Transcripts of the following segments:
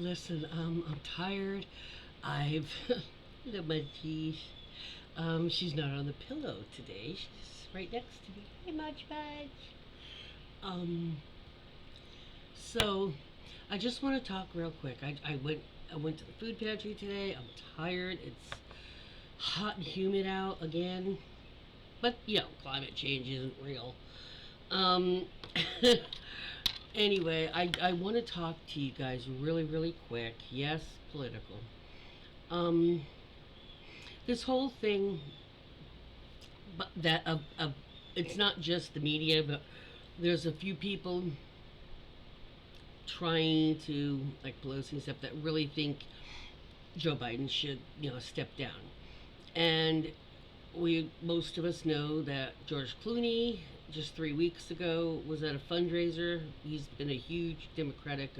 Listen, I'm tired. I've look at my teeth. She's not on the pillow today. She's right next to me. Hey, Mudge Mudge. Um, so I just want to talk real quick. I went to the food pantry today. I'm tired. It's hot and humid out again. But climate change isn't real. Um, anyway, I want to talk to you guys really, really quick. Yes, political. Um, this whole thing, but it's not just the media, but there's a few people trying to, like Pelosi and stuff, that really think Joe Biden should, step down. And most of us know that George Clooney just 3 weeks ago was at a fundraiser. He's been a huge Democratic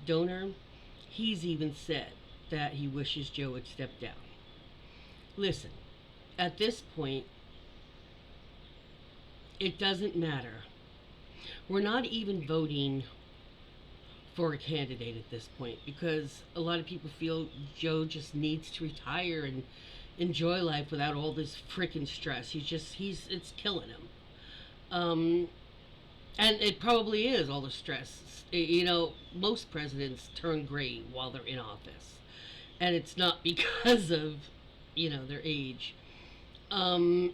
donor. He's even said that he wishes Joe would step down. Listen, at this point, it doesn't matter. We're not even voting for a candidate at this point because a lot of people feel Joe just needs to retire and enjoy life without all this freaking stress. It's killing him. Um, and it probably is all the stress. Most presidents turn gray while they're in office, and it's not because of, their age. Um,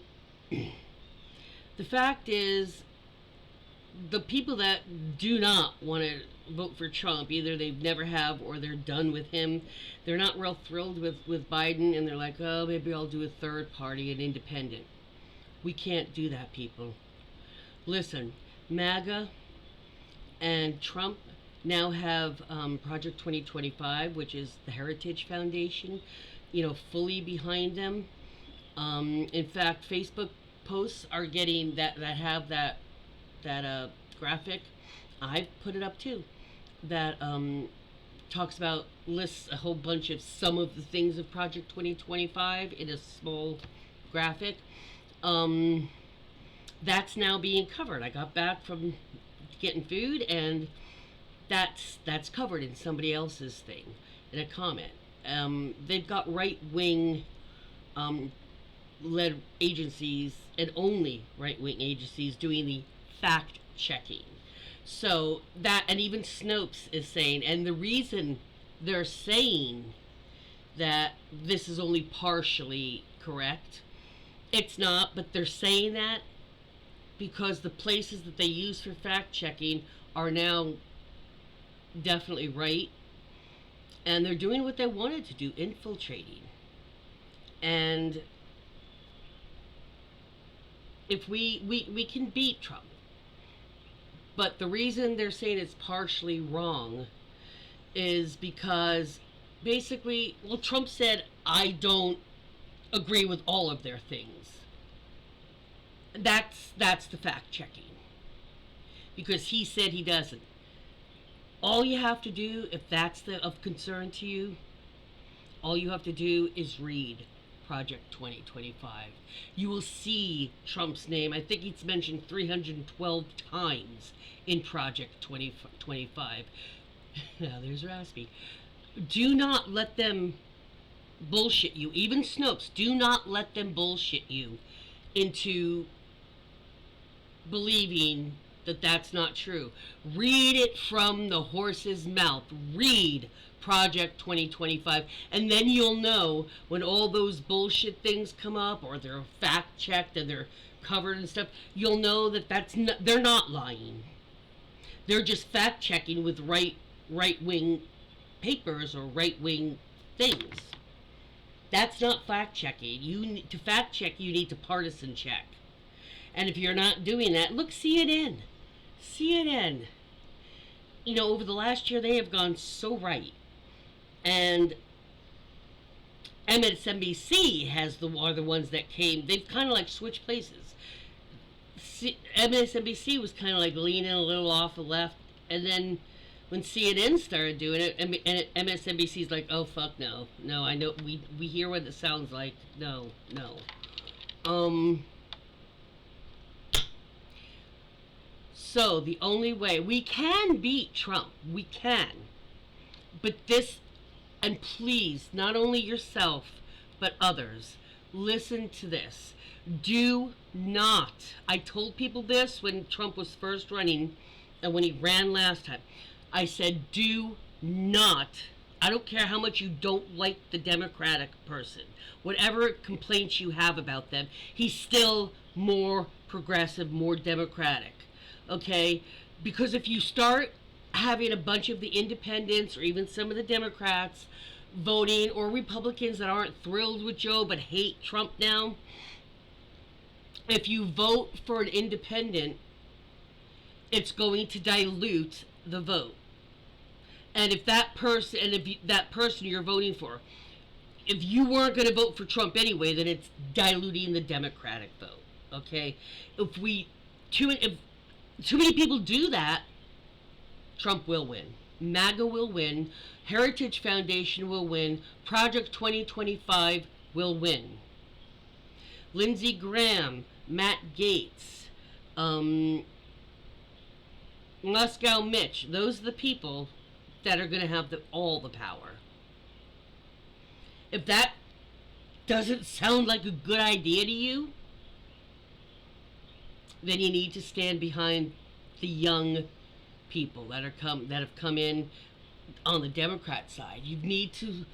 the fact is, the people that do not want to vote for Trump, either they've never have or they're done with him. They're not real thrilled with Biden, and they're like, oh, maybe I'll do a third party, an independent. We can't do that, people. Listen, MAGA and Trump now have Project 2025, which is the Heritage Foundation, fully behind them. In fact, Facebook posts are getting that have that graphic. I put it up too. That talks about lists a whole bunch of some of the things of Project 2025 in a small graphic. Um, that's now being covered. I got back from getting food, and that's covered in somebody else's thing in a comment. They've got right wing um, led agencies, and only right wing agencies, doing the fact checking. So that, and even Snopes is saying, and the reason they're saying that this is only partially correct, it's not, but they're saying that because the places that they use for fact checking are now definitely right, and they're doing what they wanted to do, infiltrating. And if we can beat Trump, but the reason they're saying it's partially wrong is because basically, well, Trump said, I don't agree with all of their things. That's the fact checking, because he said he doesn't. All you have to do, if that's of concern to you, all you have to do is read Project 2025. You will see Trump's name. I think it's mentioned 312 times in Project 2025. Now there's Raspy. Do not let them bullshit you. Even Snopes, do not let them bullshit you into believing that that's not true. Read it from the horse's mouth. Read Project 2025, and then you'll know when all those bullshit things come up, or they're fact checked and they're covered and stuff. You'll know that they're not lying. They're just fact checking with right wing papers or right wing things. That's not fact checking. To fact check, you need to partisan check. And if you're not doing that, look, CNN. CNN. Over the last year, they have gone so right. And MSNBC are the ones that came. They've kind of like switched places. MSNBC was kind of like leaning a little off the left, and then when CNN started doing it, and MSNBC's like, oh fuck no, I know we hear what it sounds like. No. So the only way we can beat Trump, we can, But this, and please, not only yourself, but others, listen to this. Do not, I told people this when Trump was first running and when he ran last time. I said, do not, I don't care how much you don't like the Democratic person, whatever complaints you have about them, he's still more progressive, more Democratic. Okay? Because if you start having a bunch of the independents or even some of the Democrats voting, or Republicans that aren't thrilled with Joe but hate Trump now, if you vote for an independent, it's going to dilute the vote. And if that person, that person you're voting for, if you weren't going to vote for Trump anyway, then it's diluting the Democratic vote. Okay, if too many people do that, Trump will win. MAGA will win. Heritage Foundation will win. Project 2025 will win. Lindsey Graham, Matt Gaetz, Moscow Mitch, those are the people that are going to have all the power. If that doesn't sound like a good idea to you, then you need to stand behind the young people that have come in on the Democrat side. You need to,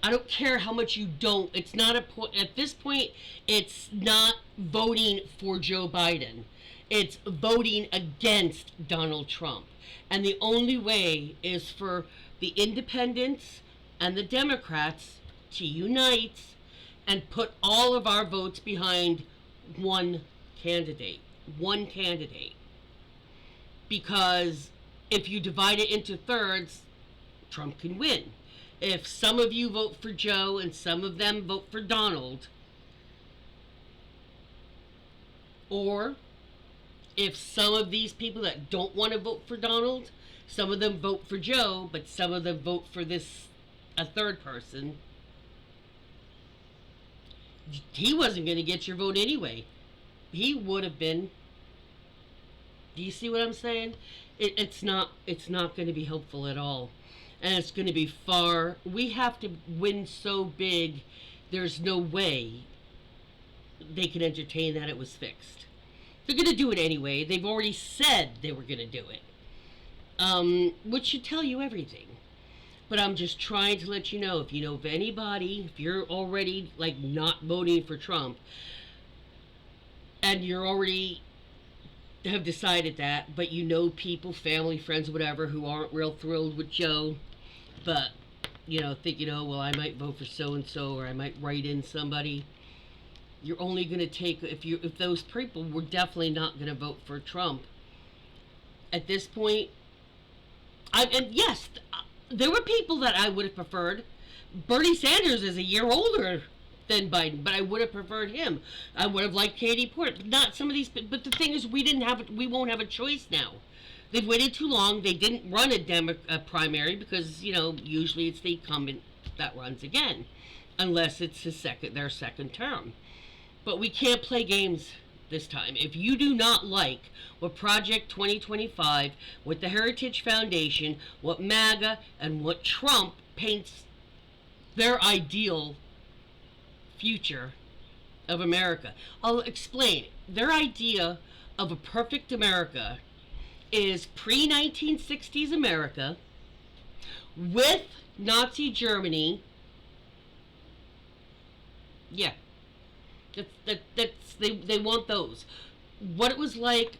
I don't care how much you don't, it's not a point, at this point, it's not voting for Joe Biden. It's voting against Donald Trump. And the only way is for the independents and the Democrats to unite and put all of our votes behind one candidate. One candidate. Because if you divide it into thirds, Trump can win. If some of you vote for Joe and some of them vote for Donald, or if some of these people that don't want to vote for Donald, some of them vote for Joe, but some of them vote for a third person, he wasn't going to get your vote anyway. He would have been. Do you see what I'm saying? It's not going to be helpful at all. And it's going to be we have to win so big, there's no way they can entertain that it was fixed. They're going to do it anyway. They've already said they were going to do it. Which should tell you everything. But I'm just trying to let you know, if you know of anybody, if you're already like not voting for Trump, and you're already have decided that, but you know people, family, friends, whatever, who aren't real thrilled with Joe, but, thinking, oh, well, I might vote for so-and-so, or I might write in somebody. You're only going to take, if those people were definitely not going to vote for Trump, at this point, and yes, there were people that I would have preferred. Bernie Sanders is a year older than Biden, but I would have preferred him. I would have liked Katie Porter, but not some of these. But the thing is, we won't have a choice now. They've waited too long. They didn't run a primary because usually it's the incumbent that runs again, unless it's their second term. But we can't play games this time. If you do not like what Project 2025, what the Heritage Foundation, what MAGA, and what Trump paints their ideal future of America. I'll explain. Their idea of a perfect America is pre-1960s America with Nazi Germany. Yeah. They want those. What it was like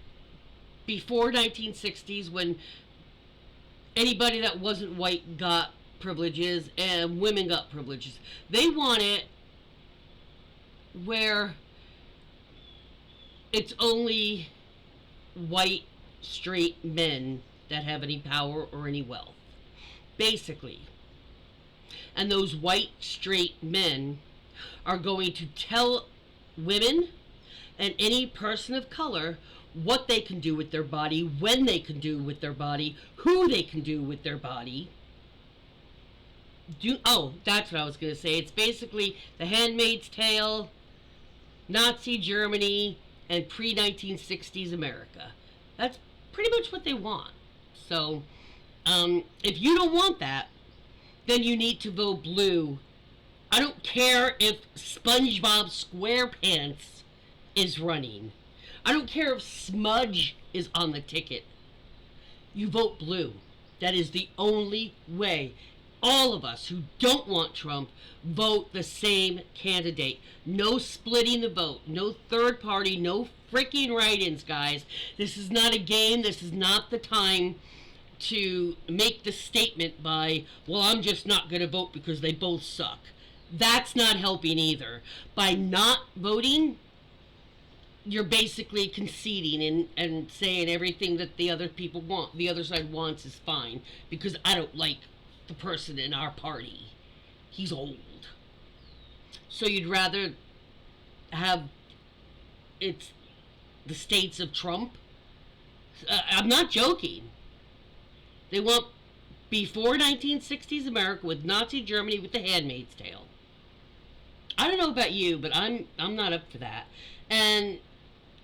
before 1960s, when anybody that wasn't white got privileges and women got privileges. They want it where it's only white, straight men that have any power or any wealth, basically. And those white, straight men are going to tell women and any person of color what they can do with their body, when they can do with their body, who they can do with their body. That's what I was going to say. It's basically The Handmaid's Tale, Nazi Germany, and pre-1960s America. That's pretty much what they want. So, if you don't want that, then you need to vote blue. I don't care if Spongebob SquarePants is running. I don't care if Smudge is on the ticket. You vote blue. That is the only way. All of us who don't want Trump vote the same candidate. No splitting the vote. No third party. No freaking write-ins, guys. This is not a game. This is not the time to make the statement by, well, I'm just not going to vote because they both suck. That's not helping either. By not voting, you're basically conceding and saying everything that the other people want, the other side wants, is fine because I don't like the person in our party. He's old. So you'd rather have it's the states of Trump? I'm not joking. They want before 1960s America with Nazi Germany with the Handmaid's Tale. I don't know about you, but I'm not up for that. And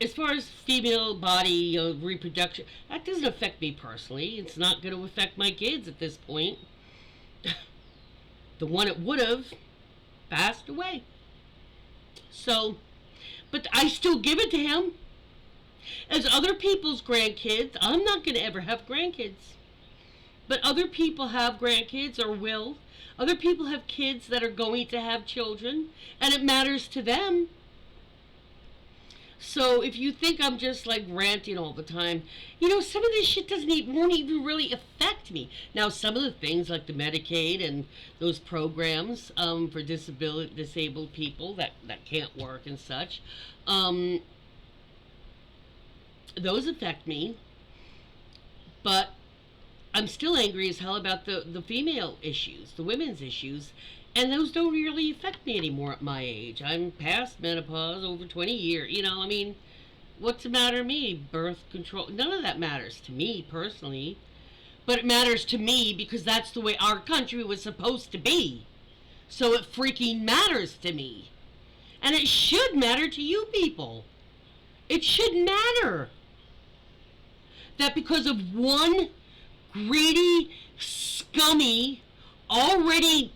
as far as female body reproduction, that doesn't affect me personally. It's not going to affect my kids at this point. The one it would have passed away. So, but I still give it to him. As other people's grandkids, I'm not going to ever have grandkids. But other people have grandkids or will. Other people have kids that are going to have children, and it matters to them. So if you think I'm just like ranting all the time, some of this shit won't even really affect me. Now, some of the things like the Medicaid and those programs for disabled people that can't work and such, those affect me. But I'm still angry as hell about the female issues, the women's issues, and those don't really affect me anymore at my age. I'm past menopause, over 20 years. What's the matter to me? Birth control, none of that matters to me personally. But it matters to me because that's the way our country was supposed to be. So it freaking matters to me. And it should matter to you people. It should matter that because of one greedy, scummy, already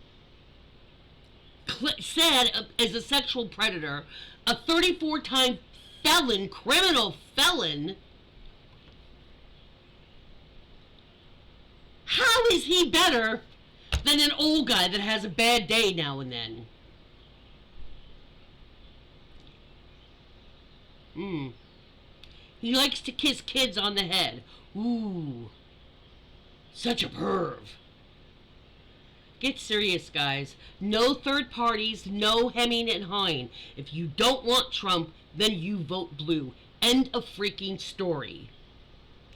said as a sexual predator, a 34-time felon, criminal felon, how is he better than an old guy that has a bad day now and then? He likes to kiss kids on the head. Ooh. Such a perv. Get serious, guys. No third parties, no hemming and hawing. If you don't want Trump, then you vote blue. End of freaking story.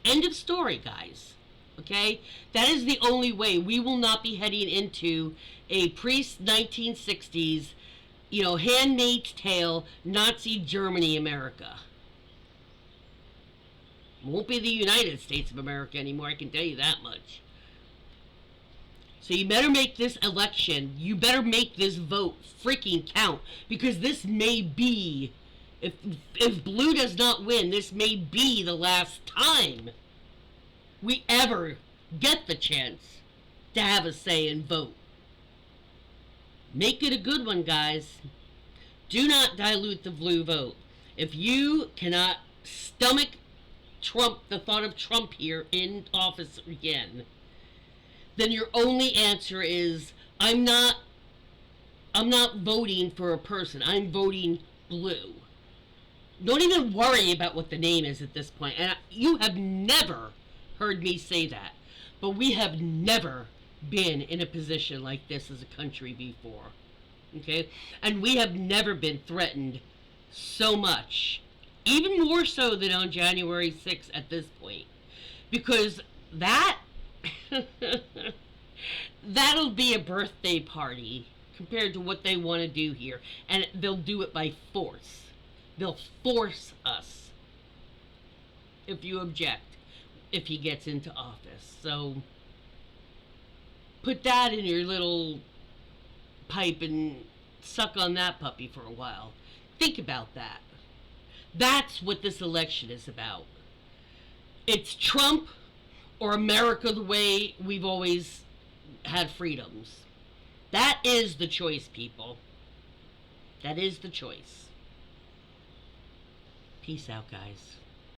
End of story, guys. Okay? That is the only way. We will not be heading into a pre-1960s, Handmaid's Tale, Nazi Germany America. Won't be the United States of America anymore, I can tell you that much. So you better make this election, you better make this vote freaking count, because this may be, if blue does not win, this may be the last time we ever get the chance to have a say and vote. Make it a good one, guys. Do not dilute the blue vote. If you cannot stomach Trump, the thought of Trump here in office again, then your only answer is, I'm not voting for a person. I'm voting blue. Don't even worry about what the name is at this point. And you have never heard me say that. But we have never been in a position like this as a country before. Okay? And we have never been threatened so much. Even more so than on January 6th at this point. Because that'll be a birthday party compared to what they want to do here. And they'll do it by force. They'll force us if you object, if he gets into office. So put that in your little pipe and suck on that puppy for a while. Think about that. That's what this election is about. It's Trump or America the way we've always had freedoms. That is the choice, people. That is the choice. Peace out, guys.